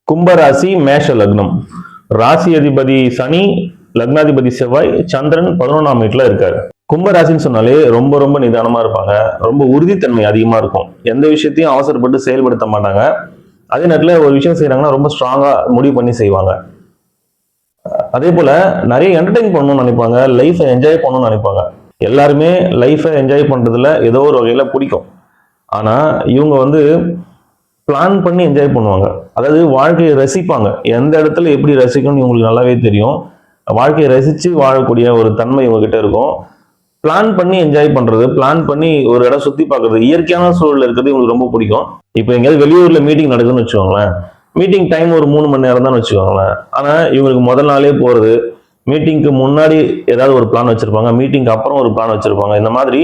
கும்பராசி மேஷ லக்னம். ராசி அதிபதி சனி, லக்னாதிபதி செவ்வாய், சந்திரன் 11ஆம் வீட்டுல இருக்காரு. கும்பராசின்னு சொன்னாலே ரொம்ப ரொம்ப நிதானமா இருப்பாங்க. ரொம்ப உறுதித்தன்மை அதிகமா இருக்கும். எந்த விஷயத்தையும் அவசரப்பட்டு செயல்படுத்த மாட்டாங்க. அதே நேரத்தில் ஒரு விஷயம் செய்யறாங்கன்னா ரொம்ப ஸ்ட்ராங்கா முடிவு பண்ணி செய்வாங்க. அதே போல நிறைய என்டர்டைன் பண்ணணும்னு நினைப்பாங்க. லைஃபை என்ஜாய் பண்ணணும்னு நினைப்பாங்க. எல்லாருமே லைஃபை என்ஜாய் பண்றதுல ஏதோ ஒரு வகையில பிடிக்கும். ஆனா இவங்க பிளான் பண்ணி என்ஜாய் பண்ணுவாங்க. அதாவது வாழ்க்கையை ரசிப்பாங்க. எந்த இடத்துல எப்படி ரசிக்கணும்னு இவங்களுக்கு நல்லாவே தெரியும். வாழ்க்கையை ரசிச்சு வாழக்கூடிய ஒரு தன்மை இவங்ககிட்ட இருக்கும். பிளான் பண்ணி என்ஜாய் பண்றது, பிளான் பண்ணி ஒரு இடம் சுத்தி பார்க்கறது, இயற்கையான சூழல் இருக்கிறது இவங்களுக்கு ரொம்ப பிடிக்கும். இப்போ எங்கேயாவது வெளியூர்ல மீட்டிங் நடக்குதுன்னு வச்சுக்கோங்களேன். மீட்டிங் டைம் ஒரு 3 மணி நேரம் தான் வச்சுக்கோங்களேன். ஆனா இவங்களுக்கு முதல் நாளே போறது, மீட்டிங்க்கு முன்னாடி ஏதாவது ஒரு பிளான் வச்சிருப்பாங்க, மீட்டிங்க்கு அப்புறம் ஒரு பிளான் வச்சிருப்பாங்க. இந்த மாதிரி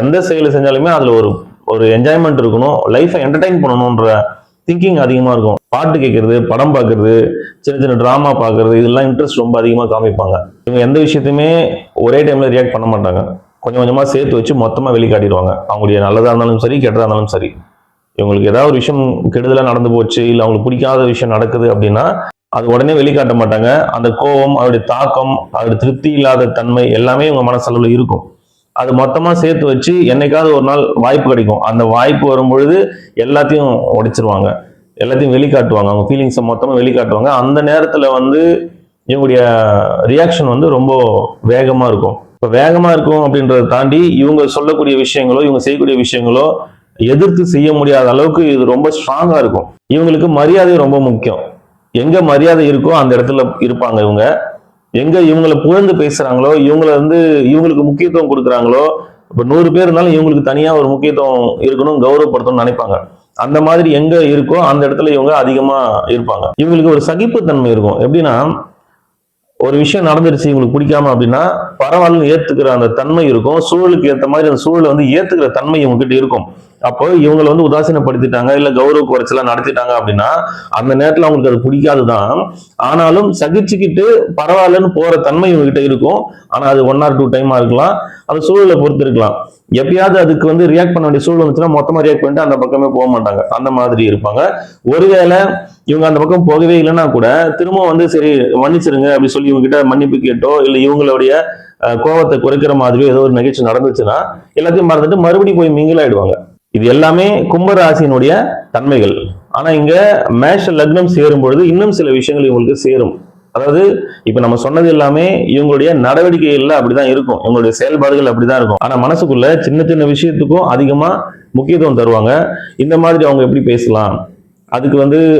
எந்த செயலை செஞ்சாலுமே அதுல ஒரு ஒரு என்ஜாய்மெண்ட் இருக்கணும், லைஃபை என்டர்டைன் பண்ணணும்ன்ற திங்கிங் அதிகமா இருக்கும். பாட்டு கேட்கறது, படம் பார்க்கறது, சின்ன சின்ன டிராமா பார்க்கறது, இதெல்லாம் இன்ட்ரெஸ்ட் ரொம்ப அதிகமா காமிப்பாங்க. இவங்க எந்த விஷயத்தையுமே ஒரே டைம்ல ரியாக்ட் பண்ண மாட்டாங்க. கொஞ்சம் கொஞ்சமா சேர்த்து வச்சு மொத்தமா வெளிக்காட்டிடுவாங்க. அவங்களுடைய நல்லதா இருந்தாலும் சரி, கெட்டதா இருந்தாலும் சரி. இவங்களுக்கு ஏதாவது ஒரு விஷயம் கெடுதலா நடந்து போச்சு, இல்லை அவங்களுக்கு பிடிக்காத விஷயம் நடக்குது அப்படின்னா அது உடனே வெளிக்காட்ட மாட்டாங்க. அந்த கோபம், அதோடைய தாக்கம், அதோட திருப்தி இல்லாத தன்மை எல்லாமே இவங்க மனசளவில் இருக்கும். அது மொத்தமா சேர்த்து வச்சு என்னைக்காவது ஒரு நாள் வாய்ப்பு கிடைக்கும். அந்த வாய்ப்பு வரும் பொழுது எல்லாத்தையும் உடைச்சிருவாங்க, எல்லாத்தையும் வெளிக்காட்டுவாங்க. அவங்க ஃபீலிங்ஸை மொத்தமா வெளிக்காட்டுவாங்க. அந்த நேரத்துல இவங்களுடைய ரியாக்ஷன் ரொம்ப வேகமா இருக்கும். இப்போ வேகமா இருக்கும் அப்படின்றத தாண்டி இவங்க சொல்லக்கூடிய விஷயங்களோ, இவங்க செய்யக்கூடிய விஷயங்களோ எதிர்த்து செய்ய முடியாத அளவுக்கு இது ரொம்ப ஸ்ட்ராங்கா இருக்கும். இவங்களுக்கு மரியாதை ரொம்ப முக்கியம். எங்க மரியாதை இருக்கோ அந்த இடத்துல இருப்பாங்க இவங்க. எங்க இவங்களை புகழ்ந்து பேசுறாங்களோ, இவங்களுக்கு முக்கியத்துவம் கொடுக்குறாங்களோ, இப்ப 100 பேர் இருந்தாலும் இவங்களுக்கு தனியா ஒரு முக்கியத்துவம் இருக்கணும், கௌரவப்படுத்தணும்னு நினைப்பாங்க. அந்த மாதிரி எங்க இருக்கோ அந்த இடத்துல இவங்க அதிகமா இருப்பாங்க. இவங்களுக்கு ஒரு சகிப்புத்தன்மை இருக்கும். எப்படின்னா, ஒரு விஷயம் நடந்துருச்சு இவங்களுக்கு பிடிக்காம அப்படின்னா பரவாயில்லன்னு ஏத்துக்கிற அந்த தன்மை இருக்கும். சூழலுக்கு ஏற்ற மாதிரி அந்த சூழலை ஏத்துக்கிற தன்மை இவங்க கிட்ட இருக்கும். அப்போ இவங்களை உதாசீனப்படுத்திட்டாங்க, இல்ல கௌரவ குறைச்சலா நடத்திட்டாங்க அப்படின்னா அந்த நேரத்துல அவங்களுக்கு அது பிடிக்காதுதான். ஆனாலும் சகிச்சுக்கிட்டு பரவாயில்லன்னு போற தன்மை இவங்க கிட்ட இருக்கும். ஆனா அது 1 or 2 டைமா இருக்கலாம், அந்த சூழலை பொறுத்து இருக்கலாம். எப்பயாவது அதுக்கு ரியாக்ட் பண்ண வேண்டிய சூழல் வந்துச்சுன்னா மொத்தமா ரியாக்ட் பண்ணிட்டு அந்த பக்கமே போக மாட்டாங்க. அந்த மாதிரி இருப்பாங்க. ஒருவேளை இவங்க அந்த பக்கம் போகவே இல்லைன்னா கூட திரும்ப சரி மன்னிச்சிருங்க அப்படி சொல்லி இவங்க கிட்ட மன்னிப்பு கேட்டோ, இல்லை இவங்களுடைய கோபத்தை குறைக்கிற மாதிரியோ ஏதோ ஒரு நிகழ்ச்சி நடந்துச்சுன்னா எல்லாத்தையும் மறந்துட்டு மறுபடியும் போய் மிங்கில் ஆயிடுவாங்க. இது எல்லாமே கும்பராசியினுடைய தன்மைகள். ஆனா இங்க மேஷ லக்னம் சேரும் பொழுது இன்னும் சில விஷயங்கள் இவங்களுக்கு சேரும். அதாவது இப்ப நம்ம சொன்னது எல்லாமே இவங்களுடைய நடவடிக்கைகள்ல அப்படிதான் இருக்கும், இவங்களுடைய செயல்பாடுகள் அப்படிதான் இருக்கும். ஆனா மனசுக்குள்ள சின்ன சின்ன விஷயத்துக்கும் அதிகமா முக்கியத்துவம் தருவாங்க. இந்த மாதிரி அவங்க எப்படி பேசலாம், அதுக்கு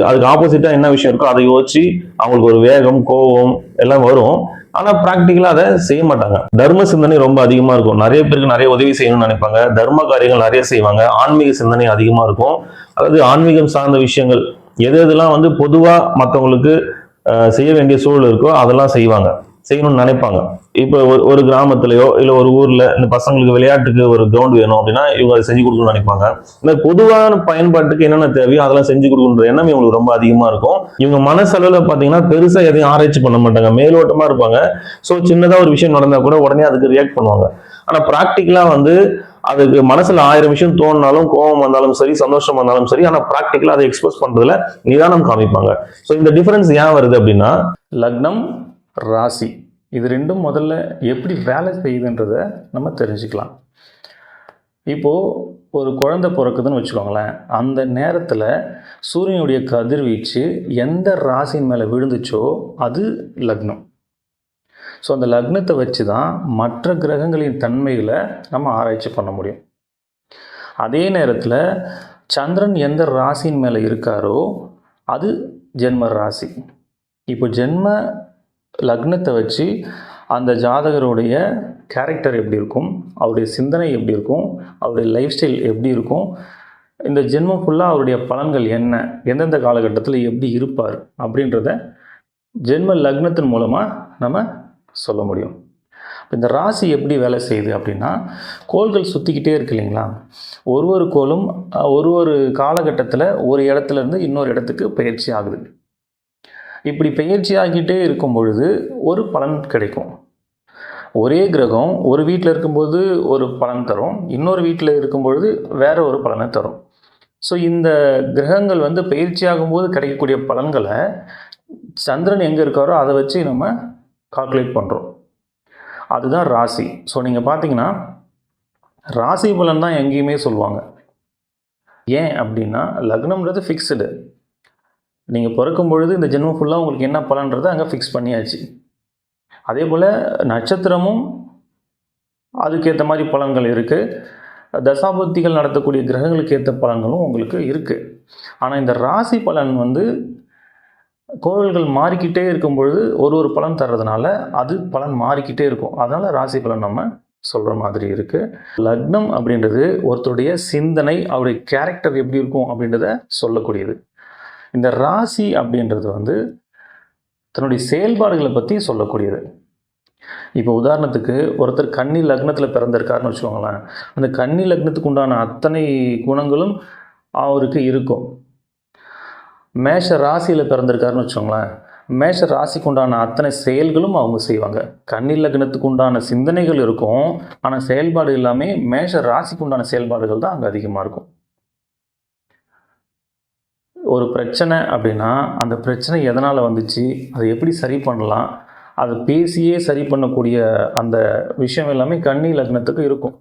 அதுக்கு ஆப்போசிட்டா என்ன விஷயம் இருக்கோ அதை யோசிச்சு அவங்களுக்கு ஒரு வேகம், கோபம் எல்லாம் வரும். ஆனா பிராக்டிக்கலா அதை செய்ய மாட்டாங்க. தர்ம சிந்தனை ரொம்ப அதிகமா இருக்கும். நிறைய பேருக்கு நிறைய உதவி செய்யணும்னு நினைப்பாங்க. தர்ம காரியங்கள் நிறைய செய்வாங்க. ஆன்மீக சிந்தனை அதிகமா இருக்கும். அதாவது ஆன்மீகம் சார்ந்த விஷயங்கள் எது எதெல்லாம் பொதுவா மற்றவங்களுக்கு செய்ய வேண்டிய சூழல் இருக்கோ அதெல்லாம் செய்யணும்னு நினைப்பாங்க. இப்போ ஒரு கிராமத்திலயோ இல்ல ஒரு ஊர்ல இந்த பசங்களுக்கு விளையாட்டுக்கு ஒரு கிரவுண்ட் வேணும் அப்படின்னா இவங்க அதை செஞ்சு கொடுக்கணும்னு நினைப்பாங்க. இந்த பொதுவான பயன்பாட்டுக்கு என்னென்ன தேவையோ அதெல்லாம் செஞ்சு கொடுக்கணுன்ற எண்ணம் இவங்களுக்கு ரொம்ப அதிகமா இருக்கும். இவங்க மனசளவுல பாத்தீங்கன்னா பெருசா எதையும் ஆராய்ச்சி பண்ண மாட்டாங்க, மேலோட்டமா இருப்பாங்க. ஸோ சின்னதா ஒரு விஷயம் நடந்தா கூட உடனே அதுக்கு ரியாக்ட் பண்ணுவாங்க. ஆனா பிராக்டிக்கலா அதுக்கு மனசுல 1000 விஷயம் தோணினாலும், கோபம் வந்தாலும் சரி, சந்தோஷம் வந்தாலும் சரி, ஆனா பிராக்டிக்கலா அதை எக்ஸ்பிரஸ் பண்றதுல நிதானம் காமிப்பாங்க. ஸோ இந்த டிஃபரன்ஸ் ஏன் வருது அப்படின்னா, லக்னம், ராசி இது ரெண்டும் முதல்ல எப்படி வேலை செய்யுதுன்றதை நம்ம தெரிஞ்சுக்கலாம். இப்போது ஒரு குழந்தை பிறக்குதுன்னு வச்சுக்கோங்களேன். அந்த நேரத்தில் சூரியனுடைய கதிர்வீச்சு எந்த ராசியின் மேலே விழுந்துச்சோ அது லக்னம். ஸோ அந்த லக்னத்தை வச்சு தான் மற்ற கிரகங்களின் தன்மைகளை நம்ம ஆராய்ச்சி பண்ண முடியும். அதே நேரத்தில் சந்திரன் எந்த ராசியின் மேலே இருக்காரோ அது ஜென்ம ராசி. இப்போ ஜென்ம லக்னத்தை வச்சு அந்த ஜாதகருடைய கேரக்டர் எப்படி இருக்கும், அவருடைய சிந்தனை எப்படி இருக்கும், அவருடைய லைஃப் ஸ்டைல் எப்படி இருக்கும், இந்த ஜென்மம் ஃபுல்லாக அவருடைய பலன்கள் என்ன, எந்தெந்த காலகட்டத்தில் எப்படி இருப்பார் அப்படின்றத ஜென்ம லக்னத்தின் மூலமாக நம்ம சொல்ல முடியும். இந்த ராசி எப்படி வேலை செய்யுது அப்படின்னா, கோள்கள் சுற்றிக்கிட்டே இருக்கு இல்லைங்களா. ஒரு கோளும் ஒரு காலகட்டத்தில் ஒரு இடத்துலேருந்து இன்னொரு இடத்துக்கு பயிற்சி ஆகுது. இப்படி பயிற்சி ஆகிட்டே இருக்கும் பொழுது ஒரு பலன் கிடைக்கும். ஒரே கிரகம் ஒரு வீட்டில் இருக்கும்போது ஒரு பலன் தரும், இன்னொரு வீட்டில் இருக்கும் பொழுது வேற ஒரு பலனை தரும். ஸோ இந்த கிரகங்கள் வந்து பயிற்சியாகும்போது கிடைக்கக்கூடிய பலன்களை சந்திரன் எங்கே இருக்காரோ அதை வச்சு நம்ம கால்குலேட் பண்ணுறோம். அதுதான் ராசி. ஸோ நீங்கள் பார்த்தீங்கன்னா ராசி பலன் தான் எங்கேயுமே சொல்லுவாங்க. ஏன் அப்படின்னா லக்னம்ன்றது ஃபிக்ஸ்டு. நீங்கள் பிறக்கும் பொழுது இந்த ஜென்மம் ஃபுல்லாக உங்களுக்கு என்ன பலன்றதை அங்கே ஃபிக்ஸ் பண்ணியாச்சு. அதே போல் நட்சத்திரமும் அதுக்கேற்ற மாதிரி பலன்கள் இருக்குது. தசாபுத்திகள் நடத்தக்கூடிய கிரகங்களுக்கு ஏற்ற பலன்களும் உங்களுக்கு இருக்குது. ஆனால் இந்த ராசி பலன் வந்து கோள்கள் மாறிக்கிட்டே இருக்கும் பொழுது ஒரு பலன் தர்றதுனால அது பலன் மாறிக்கிட்டே இருக்கும். அதனால் ராசி பலன் நம்ம சொல்கிற மாதிரி இருக்குது. லக்னம் அப்படின்றது ஒருத்தருடைய சிந்தனை, அவருடைய கேரக்டர் எப்படி இருக்கும் அப்படின்றத சொல்லக்கூடியது. இந்த ராசி அப்படின்றது வந்து தன்னுடைய செயல்பாடுகளை பற்றி சொல்லக்கூடியது. இப்போ உதாரணத்துக்கு ஒருத்தர் கன்னி லக்னத்தில் பிறந்திருக்காருன்னு வச்சுக்கோங்களேன். அந்த கன்னி லக்னத்துக்கு உண்டான அத்தனை குணங்களும் அவருக்கு இருக்கும். மேஷ ராசியில் பிறந்திருக்காருன்னு வச்சுக்கோங்களேன். மேஷ ராசிக்கு உண்டான அத்தனை செயல்களும் அவங்க செய்வாங்க. கன்னி லக்னத்துக்கு உண்டான சிந்தனைகள் இருக்கும், ஆனால் செயல்பாடு எல்லாமே மேஷ ராசிக்கு உண்டான செயல்பாடுகள் தான் அங்கே அதிகமாக இருக்கும். ஒரு பிரச்சனை அப்படின்னா அந்த பிரச்சனை எதனால் வந்துச்சு, அதை எப்படி சரி பண்ணலாம், அதை பேசியே சரி பண்ணக்கூடிய அந்த விஷயம் எல்லாமே கன்னி லக்னத்துக்கு இருக்கும்.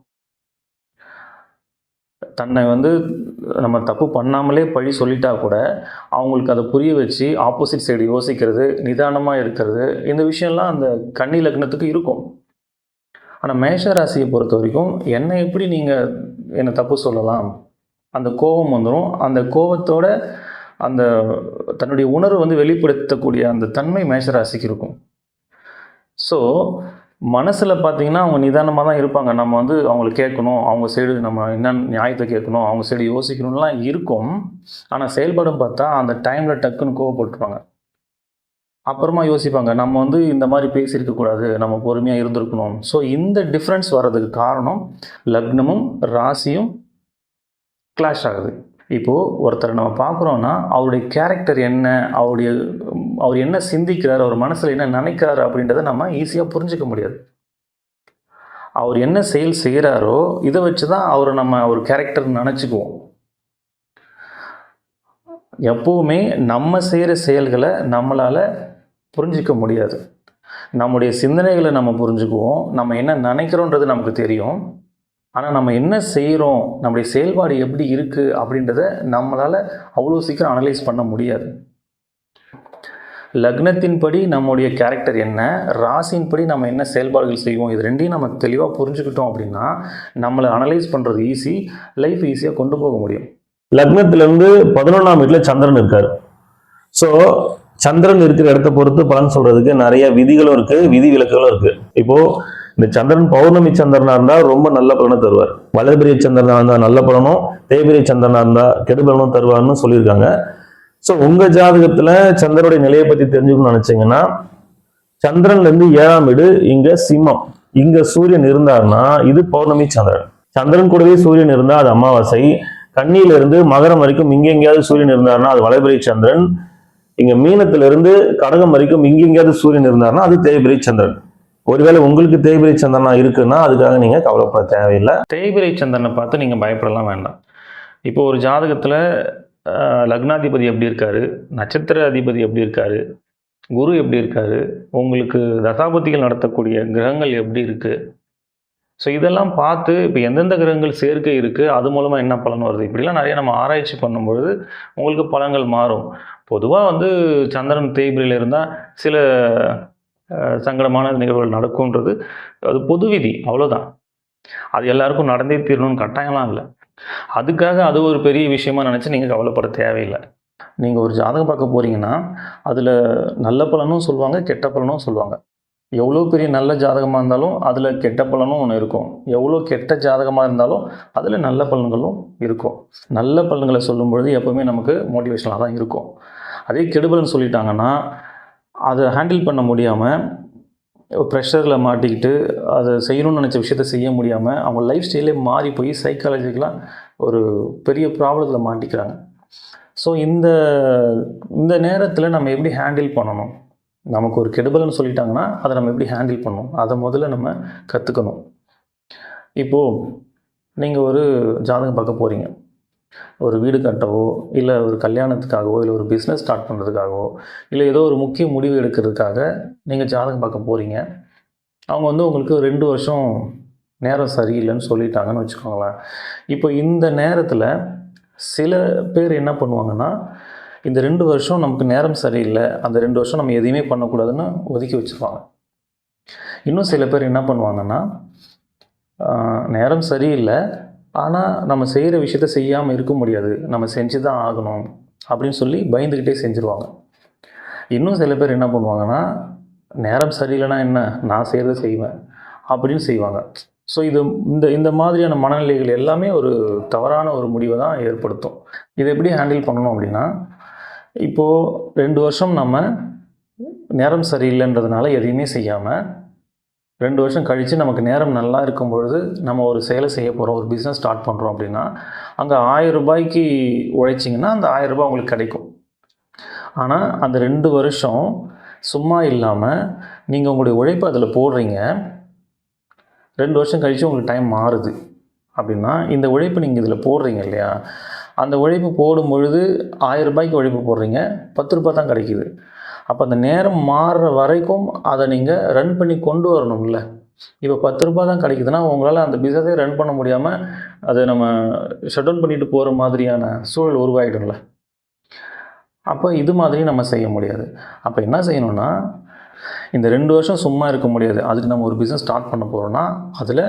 தன்னை வந்து நம்ம தப்பு பண்ணாமலே பழி சொல்லிட்டா கூட அவங்களுக்கு அதை புரிய வச்சு ஆப்போசிட் சைடு யோசிக்கிறது, நிதானமாக இருக்கிறது, இந்த விஷயம்லாம் அந்த கன்னி லக்னத்துக்கு இருக்கும். ஆனால் மேஷ ராசியை பொறுத்த வரைக்கும் என்னை எப்படி நீங்கள் என்னை தப்பு சொல்லலாம், அந்த கோபம் வந்துடும். அந்த கோபத்தோட அந்த தன்னுடைய உணர்வு வந்து வெளிப்படுத்தக்கூடிய அந்த தன்மை மேஷராசிக்கு இருக்கும். ஸோ மனசில் பார்த்திங்கன்னா அவங்க நிதானமாக தான் இருப்பாங்க. நம்ம வந்து அவங்கள கேட்கணும், அவங்க சைடு நம்ம என்ன நியாயத்தை கேட்கணும், அவங்க சைடு யோசிக்கணும்லாம் இருக்கும். ஆனால் செயல்படும் பார்த்தா அந்த டைமில் டக்குன்னு கோவப்பட்டுருவாங்க. அப்புறமா யோசிப்பாங்க, நம்ம வந்து இந்த மாதிரி பேசியிருக்கக்கூடாது, நம்ம பொறுமையாக இருந்திருக்கணும். ஸோ இந்த டிஃப்ரென்ஸ் வர்றதுக்கு காரணம் லக்னமும் ராசியும் கிளாஷ் ஆகுது. இப்போது ஒருத்தரை நம்ம பார்க்குறோன்னா அவருடைய கேரக்டர் என்ன, அவர் என்ன சிந்திக்கிறார், அவர் மனசில் என்ன நினைக்கிறாரு அப்படின்றத நம்ம ஈஸியாக புரிஞ்சிக்க முடியாது. அவர் என்ன செயல் செய்கிறாரோ இதை வச்சு தான் நம்ம ஒரு கேரக்டர் நினச்சிக்குவோம். எப்போவுமே நம்ம செய்கிற செயல்களை நம்மளால் புரிஞ்சிக்க முடியாது. நம்முடைய சிந்தனைகளை நம்ம புரிஞ்சுக்குவோம், நம்ம என்ன நினைக்கிறோன்றது நமக்கு தெரியும். ஆனால் நம்ம என்ன செய்கிறோம், நம்முடைய செயல்பாடு எப்படி இருக்குது அப்படின்றத நம்மளால் அவ்வளோ சீக்கிரம் அனலைஸ் பண்ண முடியாது. லக்னத்தின்படி நம்முடைய கேரக்டர் என்ன, ராசியின்படி நம்ம என்ன செயல்பாடுகள் செய்வோம், இது ரெண்டையும் நம்ம தெளிவாக புரிஞ்சுக்கிட்டோம் அப்படின்னா நம்மளை அனலைஸ் பண்ணுறது ஈஸி, லைஃப் ஈஸியாக கொண்டு போக முடியும். லக்னத்திலேருந்து 11ஆம் வீட்டில் சந்திரன் இருக்கார். ஸோ சந்திரன் இருக்கிற இடத்த பொறுத்து பலன் சொல்றதுக்கு நிறைய விதிகளும் இருக்கு, விதி விலக்குகளும் இருக்கு. இப்போ இந்த சந்திரன் பௌர்ணமி சந்திரனா இருந்தா ரொம்ப நல்ல பலனை தருவார். வளர்பிரிய சந்திரனா இருந்தா நல்ல பலனும், தேய்பிரிய சந்திரனா இருந்தா கெடு பலனும் தருவார்னு சொல்லியிருக்காங்க. ஸோ உங்க ஜாதகத்துல சந்திரனுடைய நிலையை பத்தி தெரிஞ்சுக்கணும்னு நினைச்சீங்கன்னா, சந்திரன்ல இருந்து 7ஆம் வீடு இங்க சிம்மம், இங்க சூரியன் இருந்தார்னா இது பௌர்ணமி சந்திரன். சந்திரன் கூடவே சூரியன் இருந்தா அது அமாவாசை. கன்னியில இருந்து மகரம் வரைக்கும் இங்க எங்கேயாவது சூரியன் இருந்தார்னா அது வளர்பிரிய சந்திரன். இங்க மீனத்திலிருந்து கடகம் வரைக்கும் இங்க எங்கேயாவது சூரியன் இருந்தார்னா அது தேய்பிரை சந்திரன். ஒருவேளை உங்களுக்கு தேய்பிரை சந்திரனா இருக்குன்னா அதுக்காக நீங்க கவலைப்பட தேவையில்லை. தேய்பிரை சந்திரனை பார்த்து நீங்க பயப்படலாம் வேண்டாம். இப்போ ஒரு ஜாதகத்துல லக்னாதிபதி எப்படி இருக்காரு, நட்சத்திர அதிபதி எப்படி இருக்காரு, குரு எப்படி இருக்காரு, உங்களுக்கு தசாபதிகள் நடத்தக்கூடிய கிரகங்கள் எப்படி இருக்கு, ஸோ இதெல்லாம் பார்த்து இப்போ எந்தெந்த கிரகங்கள் சேர்க்கை இருக்குது, அது மூலமாக என்ன பலன் வருது, இப்படிலாம் நிறைய நம்ம ஆராய்ச்சி பண்ணும்பொழுது உங்களுக்கு பலன்கள் மாறும். பொதுவாக வந்து சந்திரன் தேய்பிரையில் இருந்தால் சில சங்கடமான நிகழ்வுகள் நடக்கும்ன்றது அது பொது விதி, அவ்வளோதான். அது எல்லாருக்கும் நடந்தே தீரணும்னு கட்டாயம்லாம் இல்லை. அதுக்காக அது ஒரு பெரிய விஷயமா நினச்சி நீங்கள் கவலைப்பட தேவையில்லை. நீங்கள் ஒரு ஜாதகம் பார்க்க போகிறீங்கன்னா அதில் நல்ல பலனும் சொல்லுவாங்க, கெட்ட பலனும் சொல்லுவாங்க. எவ்வளோ பெரிய நல்ல ஜாதகமாக இருந்தாலும் அதில் கெட்ட பலனும் ஒன்று இருக்கும், எவ்வளோ கெட்ட ஜாதகமாக இருந்தாலும் அதில் நல்ல பலன்களும் இருக்கும். நல்ல பலன்களை சொல்லும்பொழுது எப்போவுமே நமக்கு மோட்டிவேஷனாக தான் இருக்கும். அதே கெடுபலன் சொல்லிட்டாங்கன்னா அதை ஹேண்டில் பண்ண முடியாமல் ப்ரெஷரில் மாட்டிக்கிட்டு அதை செய்யணும்னு நினச்ச விஷயத்த செய்ய முடியாமல் அவங்க லைஃப் ஸ்டைலே மாறி போய் சைக்காலஜிக்கலாக ஒரு பெரிய ப்ராப்ளத்தில் மாட்டிக்கிறாங்க. ஸோ இந்த நேரத்தில் நம்ம எப்படி ஹேண்டில் பண்ணணும், நமக்கு ஒரு கெடுபலன்னு சொல்லிட்டாங்கன்னா அதை நம்ம எப்படி ஹேண்டில் பண்ணணும், அதை முதல்ல நம்ம கற்றுக்கணும். இப்போது நீங்கள் ஒரு ஜாதகம் பார்க்க போகிறீங்க, ஒரு வீடு கட்டவோ, இல்லை ஒரு கல்யாணத்துக்காகவோ, இல்லை ஒரு பிஸ்னஸ் ஸ்டார்ட் பண்ணுறதுக்காகவோ, இல்லை ஏதோ ஒரு முக்கிய முடிவு எடுக்கிறதுக்காக நீங்கள் ஜாதகம் பார்க்க போகிறீங்க. அவங்க வந்து உங்களுக்கு 2 வருஷம் நேரம் சரியில்லைன்னு சொல்லிட்டாங்கன்னு வச்சுக்கோங்களேன். இப்போ இந்த நேரத்தில் சில பேர் என்ன பண்ணுவாங்கன்னா, இந்த 2 வருஷம் நமக்கு நேரம் சரியில்லை, அந்த 2 வருஷம் நம்ம எதையுமே பண்ணக்கூடாதுன்னு ஒதுக்கி வச்சுருவாங்க. இன்னும் சில பேர் என்ன பண்ணுவாங்கன்னா, நேரம் சரியில்லை, ஆனால் நம்ம செய்கிற விஷயத்த செய்யாமல் இருக்க முடியாது, நம்ம செஞ்சு தான் ஆகணும் அப்படின்னு சொல்லி பயந்துக்கிட்டே செஞ்சுருவாங்க. இன்னும் சில பேர் என்ன பண்ணுவாங்கன்னா, நேரம் சரியில்லைன்னா என்ன, நான் செய்கிறத செய்வேன் அப்படின்னு செய்வாங்க. ஸோ இந்த மாதிரியான மனநிலைகள் எல்லாமே ஒரு தவறான ஒரு முடிவை தான் ஏற்படுத்தும். இதை எப்படி ஹேண்டில் பண்ணணும் அப்படின்னா, இப்போது 2 வருஷம் நம்ம நேரம் சரியில்லைன்றதுனால எதையுமே செய்யாமல் 2 வருஷம் கழித்து நமக்கு நேரம் நல்லா இருக்கும் பொழுது நம்ம ஒரு செயலை செய்ய போகிறோம், ஒரு பிஸ்னஸ் ஸ்டார்ட் பண்ணுறோம் அப்படின்னா, அங்கே 1000 ரூபாய்க்கு உழைச்சிங்கன்னா அந்த 1000 ரூபாய் உங்களுக்கு கிடைக்கும். ஆனால் அந்த 2 வருஷம் சும்மா இல்லாமல் நீங்கள் உங்களுடைய உழைப்பு அதில் போடுறீங்க. 2 வருஷம் கழித்து உங்களுக்கு டைம் மாறுது அப்படின்னா, இந்த உழைப்பு நீங்கள் இதில் போடுறீங்க இல்லையா, அந்த உழைப்பு போடும் பொழுது 1000 ரூபாய்க்கு உழைப்பு போடுறீங்க, 10 ரூபாய் தான் கிடைக்கிது. அப்போ அந்த நேரம் மாறுற வரைக்கும் அதை நீங்கள் ரன் பண்ணி கொண்டு வரணும்ல. இப்போ 10 ரூபாய் தான் கிடைக்குதுன்னா உங்களால் அந்த பிஸ்னஸே ரன் பண்ண முடியாமல் அதை நம்ம ஷட் டவுன் பண்ணிட்டு போகிற மாதிரியான சூழல் உருவாகிடும்ல. அப்போ இது மாதிரி நம்ம செய்ய முடியாது. அப்போ என்ன செய்யணும்னா, இந்த 2 வருஷம் சும்மா இருக்க முடியாது, அதுக்கு நம்ம ஒரு பிஸ்னஸ் ஸ்டார்ட் பண்ண போகிறோன்னா அதில்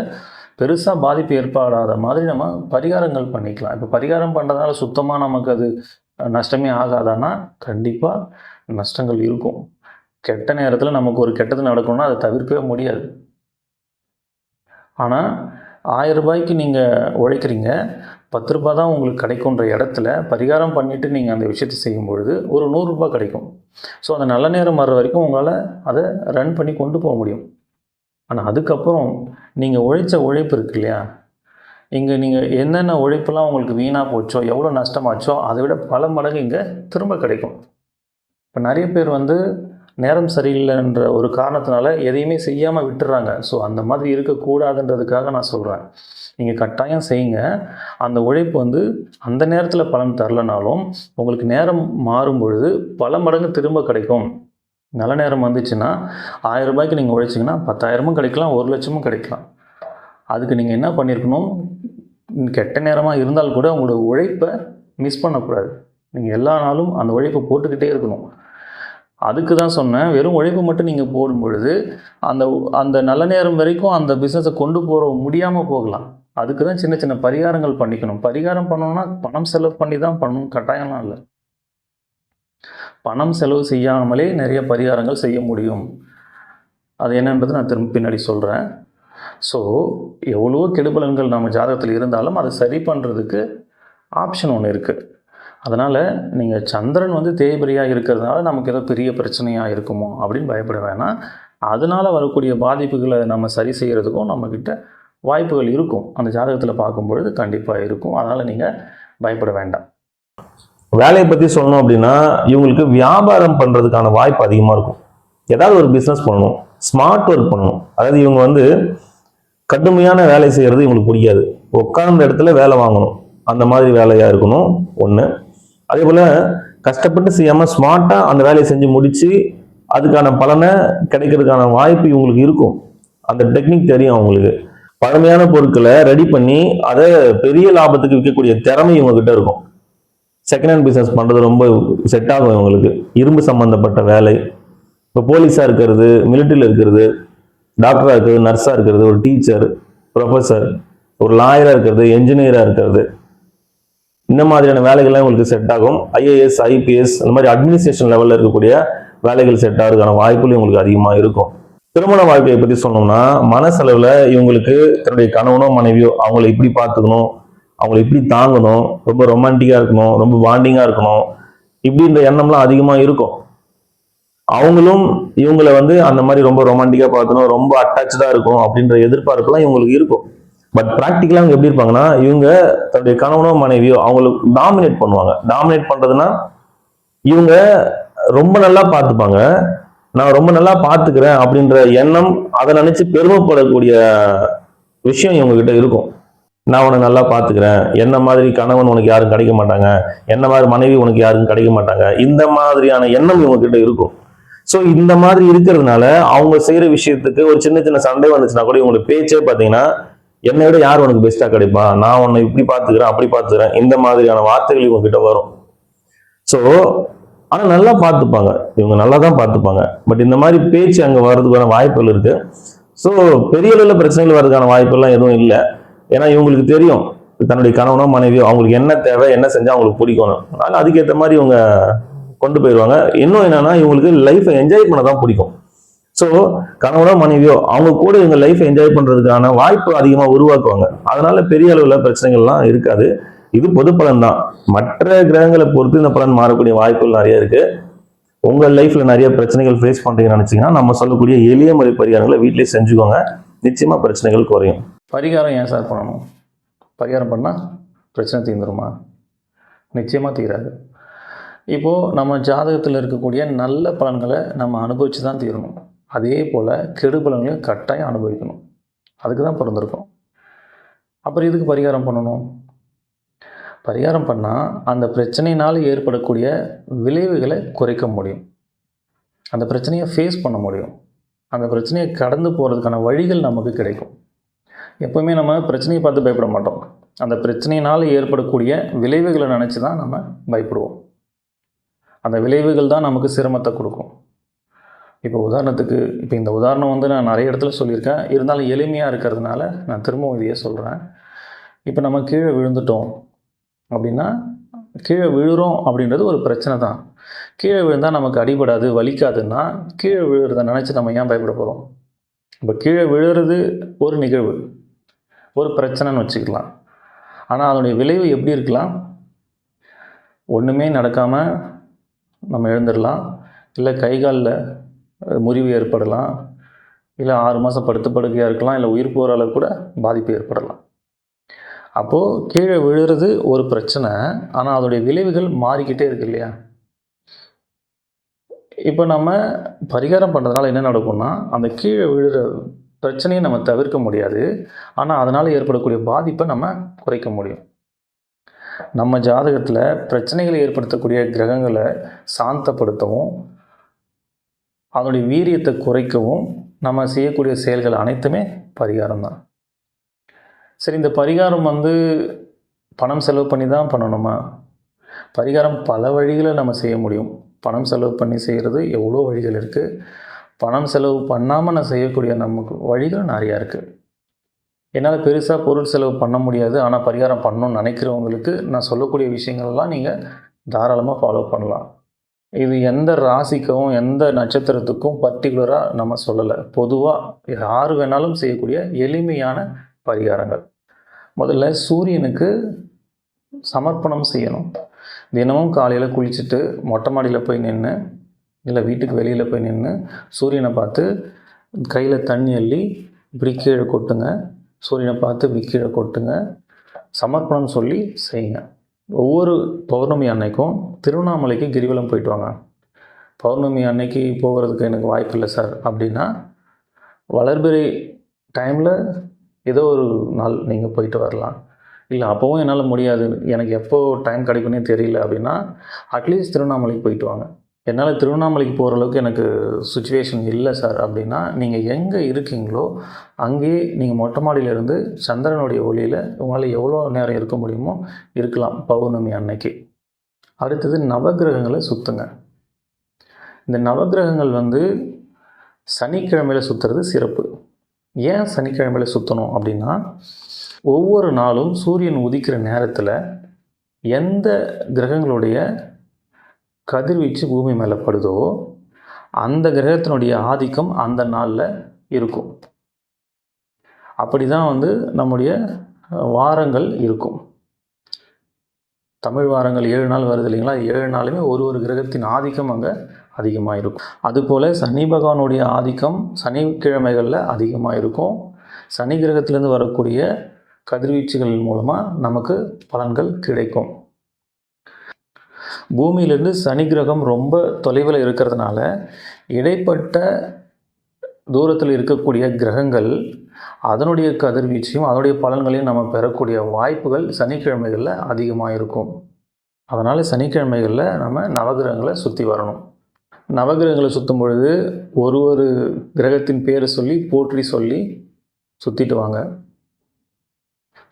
பெருசாக பாதிப்பு ஏற்படாத மாதிரி நம்ம பரிகாரங்கள் பண்ணிக்கலாம். இப்போ பரிகாரம் பண்ணுறதுனால சுத்தமாக நமக்கு அது நஷ்டமே ஆகாதான்னா கண்டிப்பாக நஷ்டங்கள் இருக்கும். கெட்ட நேரத்தில் நமக்கு ஒரு கெட்டது நடக்கணும்னா அதை தவிர்க்கவே முடியாது. ஆனால் 1000 ரூபாய்க்கு நீங்கள் உழைக்கிறீங்க, 10 ரூபாய் தான் உங்களுக்கு கிடைக்குன்ற இடத்துல பரிகாரம் பண்ணிவிட்டு நீங்கள் அந்த விஷயத்தை செய்யும் பொழுது ஒரு 100 ரூபாய் கிடைக்கும். ஸோ அந்த நல்ல நேரம் வர்ற வரைக்கும் உங்களால் அதை ரன் பண்ணி கொண்டு போக முடியும். ஆனால் அதுக்கப்புறம் நீங்கள் உழைச்ச உழைப்பு இருக்கு இல்லையா, இங்கே நீங்கள் என்னென்ன உழைப்பெல்லாம் உங்களுக்கு வீணாக போச்சோ, எவ்வளோ நஷ்டமாச்சோ அதை விட பல மடங்கு இங்கே திரும்ப கிடைக்கும். இப்போ நிறைய பேர் வந்து நேரம் சரியில்லைன்ற ஒரு காரணத்தினால எதையுமே செய்யாமல் விட்டுறாங்க. ஸோ அந்த மாதிரி இருக்கக்கூடாதுன்றதுக்காக நான் சொல்கிறேன், நீங்கள் கட்டாயம் செய்யுங்க. அந்த உழைப்பு வந்து அந்த நேரத்தில் பலன் தரலனாலும் உங்களுக்கு நேரம் மாறும் பொழுது பல மடங்கு திரும்ப கிடைக்கும். நல்ல நேரம் வந்துச்சுன்னா 1000 ரூபாய்க்கு நீங்கள் உழைச்சிங்கன்னா 10,000 கிடைக்கலாம், 1 லட்சமும் கிடைக்கலாம். அதுக்கு நீங்கள் என்ன பண்ணியிருக்கணும், கெட்ட நேரமாக இருந்தால் கூட உங்களோட உழைப்பை மிஸ் பண்ணக்கூடாது. நீங்கள் எல்லா நாளும் அந்த உழைப்பை போட்டுக்கிட்டே இருக்கணும். அதுக்கு தான் சொன்னேன், வெறும் உழைப்பு மட்டும் நீங்கள் போடும் பொழுது அந்த நல்ல நேரம் வரைக்கும் அந்த பிஸ்னஸை கொண்டு போக முடியாமல் போகலாம். அதுக்கு தான் சின்ன சின்ன பரிகாரங்கள் பண்ணிக்கணும். பரிகாரம் பண்ணணும்னா பணம் செலவு பண்ணி தான் பண்ணணும், கட்டாயம்லாம் இல்லை. பணம் செலவு செய்யாமலே நிறைய பரிகாரங்கள் செய்ய முடியும். அது என்னன்றது நான் திரும்ப பின்னாடி சொல்கிறேன். ஸோ எவ்வளோ கெடுபலன்கள் நம்ம ஜாதகத்தில் இருந்தாலும் அதை சரி பண்ணுறதுக்கு ஆப்ஷன் ஒன்று இருக்குது. அதனால் நீங்கள் சந்திரன் வந்து தேய்பிரியாக இருக்கிறதுனால நமக்கு ஏதோ பெரிய பிரச்சனையாக இருக்குமோ அப்படின்னு பயப்பட வேணாம். அதனால் வரக்கூடிய பாதிப்புகளை நம்ம சரி செய்கிறதுக்கும் நம்மக்கிட்ட வாய்ப்புகள் இருக்கும். அந்த ஜாதகத்தில் பார்க்கும்பொழுது கண்டிப்பாக இருக்கும். அதனால் நீங்கள் பயப்பட வேண்டாம். வேலையை பற்றி சொல்லணும் அப்படின்னா, இவங்களுக்கு வியாபாரம் பண்ணுறதுக்கான வாய்ப்பு அதிகமாக இருக்கும். ஏதாவது ஒரு பிஸ்னஸ் பண்ணணும், ஸ்மார்ட் ஒர்க் பண்ணணும். அதாவது இவங்க வந்து கடுமையான வேலை செய்கிறது இவங்களுக்கு பிடிக்காது. உட்கார்ந்த இடத்துல வேலை வாங்கணும், அந்த மாதிரி வேலையாக இருக்கணும் ஒன்று. அதே போல் கஷ்டப்பட்டு செய்யாமல் ஸ்மார்ட்டாக அந்த வேலையை செஞ்சு முடித்து அதுக்கான பலனை கிடைக்கிறதுக்கான வாய்ப்பு இவங்களுக்கு இருக்கும். அந்த டெக்னிக் தெரியும் அவங்களுக்கு. பழமையான பொருட்களை ரெடி பண்ணி அதை பெரிய லாபத்துக்கு விற்கக்கூடிய திறமை இவங்ககிட்ட இருக்கும். செகண்ட் ஹேண்ட் பிஸ்னஸ் பண்ணுறது ரொம்ப செட் ஆகும் இவங்களுக்கு. இரும்பு சம்மந்தப்பட்ட வேலை, இப்போ போலீஸாக இருக்கிறது, மிலிட்டரியில் இருக்கிறது, டாக்டராக இருக்கிறது, நர்ஸாக இருக்கிறது, ஒரு டீச்சர், ப்ரொஃபஸர், ஒரு லாயராக இருக்கிறது, என்ஜினியராக இருக்கிறது, இந்த மாதிரியான வேலைகள்லாம் உங்களுக்கு செட் ஆகும். ஐஏஎஸ், ஐபிஎஸ், அந்த மாதிரி அட்மினிஸ்ட்ரேஷன் லெவலில் இருக்கக்கூடிய வேலைகள் செட் ஆகிறதுக்கான வாய்ப்புகள் உங்களுக்கு அதிகமாக இருக்கும். திருமண வாழ்க்கையை பற்றி சொன்னோம்னா, மனசளவில் இவங்களுக்கு தன்னுடைய கணவனோ மனைவியோ அவங்கள இப்படி பார்த்துக்கணும், அவங்களை இப்படி தாங்கணும், ரொம்ப ரொமான்டிக்காக இருக்கணும், ரொம்ப பாண்டிங்காக இருக்கணும், இப்படின்ற எண்ணம்லாம் அதிகமாக இருக்கும். அவங்களும் இவங்களை வந்து அந்த மாதிரி ரொம்ப ரொமான்டிக்காக பார்க்கணும், ரொம்ப அட்டாச்சாக இருக்கும் அப்படின்ற எதிர்பார்ப்புலாம் இவங்களுக்கு இருக்கும். பட் ப்ராக்டிக்கலாக அவங்க எப்படி இருப்பாங்கன்னா, இவங்க தன்னுடைய கணவனோ மனைவியோ அவங்களுக்கு டாமினேட் பண்ணுவாங்க. டாமினேட் பண்ணுறதுன்னா, இவங்க ரொம்ப நல்லா பார்த்துப்பாங்க, நான் ரொம்ப நல்லா பார்த்துக்கிறேன் அப்படின்ற எண்ணம், அதை நினைச்சு பெருமைப்படக்கூடிய விஷயம் இவங்க கிட்ட இருக்கும். நான் உன்னை நல்லா பார்த்துக்கிறேன், என்ன மாதிரி கணவன் உனக்கு யாரும் கிடைக்க மாட்டாங்க, என்ன மாதிரி மனைவி உனக்கு யாரும் கிடைக்க மாட்டாங்க, இந்த மாதிரியான எண்ணம் இவங்க கிட்ட இருக்கும். ஸோ இந்த மாதிரி இருக்கிறதுனால அவங்க செய்யற விஷயத்துக்கு ஒரு சின்ன சின்ன சண்டை வந்துச்சுன்னா கூட இவங்களுக்கு பேச்சே பார்த்தீங்கன்னா, என்னை விட யார் உனக்கு பெஸ்டா கிடைப்பா, நான் உன்னை இப்படி பார்த்துக்கிறேன் அப்படி பார்த்துக்கிறேன், இந்த மாதிரியான வார்த்தைகள் இவங்க கிட்ட வரும். ஸோ ஆனா நல்லா பார்த்துப்பாங்க, இவங்க நல்லா தான் பார்த்துப்பாங்க. பட் இந்த மாதிரி பேச்சு அங்க வர்றதுக்கான வாய்ப்புகள் இருக்கு. ஸோ பெரிய அளவில் பிரச்சனைகள் வர்றதுக்கான வாய்ப்பெல்லாம் எதுவும் இல்லை. ஏன்னா இவங்களுக்கு தெரியும் தன்னுடைய கணவனோ மனைவியோ அவங்களுக்கு என்ன தேவை, என்ன செஞ்சா அவங்களுக்கு பிடிக்கணும், அதனால அதுக்கேற்ற மாதிரி இவங்க கொண்டு போயிடுவாங்க. இன்னும் என்னன்னா இவங்களுக்கு லைஃப்பை என்ஜாய் பண்ண தான் பிடிக்கும். ஸோ கணவனோ மனைவியோ அவங்க கூட இவங்க லைஃப் என்ஜாய் பண்றதுக்கான வாய்ப்பு அதிகமாக உருவாக்குவாங்க. அதனால பெரிய அளவில் பிரச்சனைகள்லாம் இருக்காது. இது பொது பலன் தான். மற்ற கிரகங்களை பொறுத்து இந்த பலன் மாறக்கூடிய வாய்ப்புகள் நிறைய இருக்கு. உங்க லைஃப்ல நிறைய பிரச்சனைகள் ஃபேஸ் பண்றீங்கன்னு நினைச்சீங்கன்னா நம்ம சொல்லக்கூடிய எளிய முறை பரிகாரங்களை வீட்டிலேயே செஞ்சுக்கோங்க. நிச்சயமா பிரச்சனைகள் குறையும். பரிகாரம் ஏன் சார் பண்ணணும்? பரிகாரம் பண்ணால் பிரச்சனை தீர்ந்துருமா? நிச்சயமாக தீராது. இப்போது நம்ம ஜாதகத்தில் இருக்கக்கூடிய நல்ல பலன்களை நம்ம அனுபவித்து தான் தீரணும். அதே போல் கெடு பலன்களையும் கட்டாயம் அனுபவிக்கணும். அதுக்கு தான் பிறந்திருக்கோம். அப்புறம் எதுக்கு பரிகாரம் பண்ணணும்? பரிகாரம் பண்ணால் அந்த பிரச்சனையினால் ஏற்படக்கூடிய விளைவுகளை குறைக்க முடியும். அந்த பிரச்சனையை ஃபேஸ் பண்ண முடியும். அந்த பிரச்சனையை கடந்து போகிறதுக்கான வழிகள் நமக்கு கிடைக்கும். எப்போவுமே நம்ம பிரச்சனையை பார்த்து பயப்பட மாட்டோம். அந்த பிரச்சனையினால் ஏற்படக்கூடிய விளைவுகளை நினச்சி தான் நம்ம பயப்படுவோம். அந்த விளைவுகள் தான் நமக்கு சிரமத்தை கொடுக்கும். இப்போ உதாரணத்துக்கு இந்த உதாரணம் நான் நிறைய இடத்துல சொல்லியிருக்கேன். இருந்தாலும் எளிமையாக இருக்கிறதுனால நான் திரும்பவும் இதையே சொல்கிறேன். இப்போ நம்ம கீழே விழுந்துட்டோம் அப்படின்னா, கீழே விழுறோம் அப்படின்றது ஒரு பிரச்சனை தான். கீழே விழுந்தால் நமக்கு அடிபடாது, வலிக்காதுன்னா கீழே விழுறதை நினச்சி நம்ம ஏன் பயப்பட போகிறோம்? இப்போ கீழே விழுறது ஒரு நிகழ்வு, ஒரு பிரச்சனைன்னு வச்சுக்கலாம். ஆனால் அதனுடைய விளைவு எப்படி இருக்கலாம்? ஒன்றுமே நடக்காமல் நம்ம எழுந்துடலாம், இல்லை கை காலில் முறிவு ஏற்படலாம், இல்லை 6 மாதம் படுத்து படுக்கையாக இருக்கலாம், இல்லை உயிர் போகிற அளவு கூட பாதிப்பு ஏற்படலாம். அப்போது கீழே விழுறது ஒரு பிரச்சனை, ஆனால் அதோடைய விளைவுகள் மாறிக்கிட்டே இருக்கு இல்லையா? இப்போ நம்ம பரிகாரம் பண்ணுறதுனால என்ன நடக்கும்னா, அந்த கீழே விழுற பிரச்சனையை நம்ம தவிர்க்க முடியாது, ஆனால் அதனால் ஏற்படக்கூடிய பாதிப்பை நம்ம குறைக்க முடியும். நம்ம ஜாதகத்தில் பிரச்சனைகளை ஏற்படுத்தக்கூடிய கிரகங்களை சாந்தப்படுத்தவும், அதனுடைய வீரியத்தை குறைக்கவும் நம்ம செய்யக்கூடிய செயல்கள் அனைத்துமே பரிகாரம் தான். சரி, இந்த பரிகாரம் பணம் செலவு பண்ணி தான் பண்ணணுமா? பரிகாரம் பல வழிகளை நம்ம செய்ய முடியும். பணம் செலவு பண்ணி செய்கிறது எவ்வளோ வழிகள் இருக்குது. பணம் செலவு பண்ணாமல் நான் செய்யக்கூடிய நமக்கு வழிகள் நிறையா இருக்குது. என்னால் பெருசாக பொருள் செலவு பண்ண முடியாது, ஆனால் பரிகாரம் பண்ணணும்னு நினைக்கிறவங்களுக்கு நான் சொல்லக்கூடிய விஷயங்கள்லாம் நீங்கள் தாராளமாக ஃபாலோ பண்ணலாம். இது எந்த ராசிக்கும் எந்த நட்சத்திரத்துக்கும் பர்டிகுலராக நம்ம சொல்லலை. பொதுவாக யார் வேணாலும் செய்யக்கூடிய எளிமையான பரிகாரங்கள். முதல்ல சூரியனுக்கு சமர்ப்பணம் செய்யணும். தினமும் காலையில் குளிச்சுட்டு மொட்டை மாடியில் போய் நின்று, இல்லை வீட்டுக்கு வெளியில் போய் நின்று சூரியனை பார்த்து கையில் தண்ணி அள்ளி இப்படி கீழே கொட்டுங்க. சூரியனை பார்த்து இப்படி கீழே கொட்டுங்க. சமர்ப்பணம் சொல்லி செய்யுங்க. ஒவ்வொரு பௌர்ணமி அன்னைக்கும் திருவண்ணாமலைக்கு கிரிவலம் போயிட்டு வாங்க. பௌர்ணமி அன்னைக்கு போகிறதுக்கு எனக்கு வாய்ப்பு இல்லை சார் அப்படின்னா, வளர்பிறை டைமில் ஏதோ ஒரு நாள் நீங்கள் போயிட்டு வரலாம். இல்லை அப்போவும் என்னால் முடியாது, எனக்கு எப்போ டைம் கிடைக்குன்னே தெரியல அப்படின்னா, அட்லீஸ்ட் திருவண்ணாமலைக்கு போயிட்டு வாங்க. என்னால் திருவண்ணாமலைக்கு போகிற அளவுக்கு எனக்கு சுச்சுவேஷன் இல்லை சார் அப்படின்னா, நீங்கள் எங்கே இருக்கீங்களோ அங்கேயே நீங்கள் மொட்டை மாடியிலேருந்து சந்திரனுடைய ஒளியில் உங்களால் எவ்வளோ நேரம் இருக்க முடியுமோ இருக்கலாம் பௌர்ணமி அன்னைக்கு. அடுத்தது நவகிரகங்களை சுற்றுங்க. இந்த நவகிரகங்கள் சனிக்கிழமையில் சுற்றுறது சிறப்பு. ஏன் சனிக்கிழமையில் சுற்றணும் அப்படின்னா, ஒவ்வொரு நாளும் சூரியன் உதிக்கிற நேரத்தில் எந்த கிரகங்களுடைய கதிர்வீச்சு பூமி மேலே படுதோ அந்த கிரகத்தினுடைய ஆதிக்கம் அந்த நாளில் இருக்கும். அப்படி தான் நம்முடைய வாரங்கள் இருக்கும். தமிழ் வாரங்கள் 7 நாள் வருது இல்லைங்களா? 7 நாளுமே ஒரு கிரகத்தின் ஆதிக்கம் அங்கே அதிகமாக இருக்கும். அதுபோல் சனி பகவானுடைய ஆதிக்கம் சனிக்கிழமைகளில் அதிகமாக இருக்கும். சனி கிரகத்திலேருந்து வரக்கூடிய கதிர்வீச்சுகள் மூலமாக நமக்கு பலன்கள் கிடைக்கும். பூமியிலேருந்து சனி கிரகம் ரொம்ப தொலைவில் இருக்கிறதுனால இடைப்பட்ட தூரத்தில் இருக்கக்கூடிய கிரகங்கள் அதனுடைய கதிர்வீச்சையும் அதனுடைய பலன்களையும் நம்ம பெறக்கூடிய வாய்ப்புகள் சனிக்கிழமைகளில் அதிகமாக இருக்கும். அதனால் சனிக்கிழமைகளில் நம்ம நவகிரகங்களை சுற்றி வரணும். நவகிரகங்களை சுற்றும் பொழுது ஒரு ஒரு கிரகத்தின் பேரை சொல்லி போற்றி சொல்லி சுற்றிட்டு வாங்க.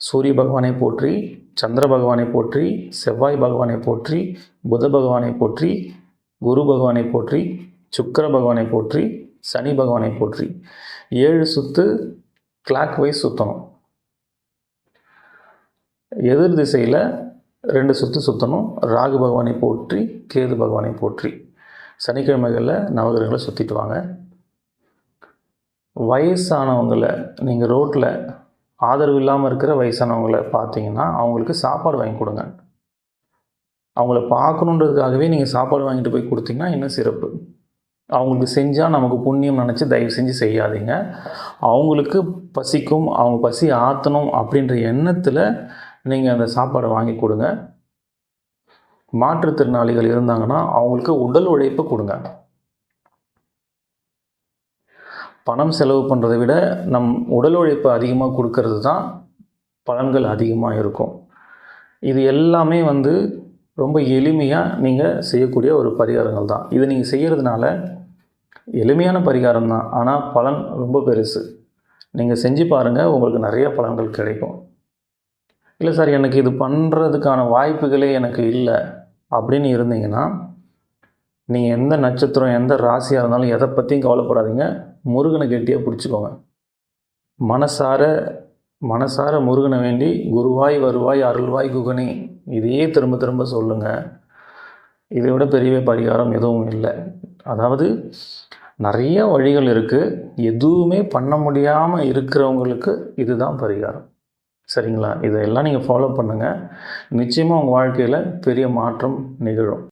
சூரிய பகவானை போற்றி, சந்திர பகவானை போற்றி, செவ்வாய் பகவானை போற்றி, புத பகவானை போற்றி, குரு பகவானை போற்றி, சுக்கிர பகவானை போற்றி, சனி பகவானை போற்றி 7 சுற்று கிளாக் வைஸ் சுற்றணும். எதிர் திசையில் 2 சுற்று சுற்றணும். ராகு பகவானை போற்றி, கேது பகவானை போற்றி சனிக்கிழமைகளில் நவகிரகங்களை சுற்றிட்டு வாங்க. வயசானவங்களை நீங்கள் ரோட்டில் ஆதரவு இல்லாமல் இருக்கிற வயசானவங்களை பார்த்தீங்கன்னா அவங்களுக்கு சாப்பாடு வாங்கி கொடுங்க. அவங்கள பார்க்கணுன்றதுக்காகவே நீங்கள் சாப்பாடு வாங்கிட்டு போய் கொடுத்தீங்கன்னா இன்னும் சிறப்பு. அவங்களுக்கு செஞ்சால் நமக்கு புண்ணியம் நினச்சி தயவு செஞ்சு செய்யாதீங்க. அவங்களுக்கு பசிக்கும், அவங்க பசி ஆற்றணும் அப்படின்ற எண்ணத்தில் நீங்கள் அந்த சாப்பாடை வாங்கி கொடுங்க. மாற்றுத்திறனாளிகள் இருந்தாங்கன்னா அவங்களுக்கு உடல் உழைப்பு கொடுங்க. பணம் செலவு பண்ணுறதை விட நம் உடல் உழைப்பு அதிகமாக கொடுக்கறது தான் பலன்கள் அதிகமாக இருக்கும். இது எல்லாமே ரொம்ப எளிமையாக நீங்கள் செய்யக்கூடிய ஒரு பரிகாரங்கள் தான். இதை நீங்கள் செய்கிறதுனால எளிமையான பரிகாரம் தான், ஆனால் பலன் ரொம்ப பெருசு. நீங்கள் செஞ்சு பாருங்கள், உங்களுக்கு நிறைய பலன்கள் கிடைக்கும். இல்லை சார் எனக்கு இது பண்ணுறதுக்கான வாய்ப்புகளே எனக்கு இல்லை அப்படின்னு இருந்தீங்கன்னா நீங்கள் எந்த நட்சத்திரம் எந்த ராசியாக இருந்தாலும் எதை பற்றியும் கவலைப்படாதீங்க. முருகனை கெட்டியாக பிடிச்சிக்கோங்க. மனசார முருகனை வேண்டி குருவாய் வருவாய் அருள்வாய் குகனே இதையே திரும்ப திரும்ப சொல்லுங்கள். இதை விட பெரிய பரிகாரம் எதுவும் இல்லை. அதாவது நிறைய வழிகள் இருக்குது. எதுவுமே பண்ண முடியாமல் இருக்கிறவங்களுக்கு இதுதான் பரிகாரம். சரிங்களா? இதெல்லாம் நீங்கள் ஃபாலோ பண்ணுங்கள். நிச்சயமாக உங்கள் வாழ்க்கையில் பெரிய மாற்றம் நிகழும்.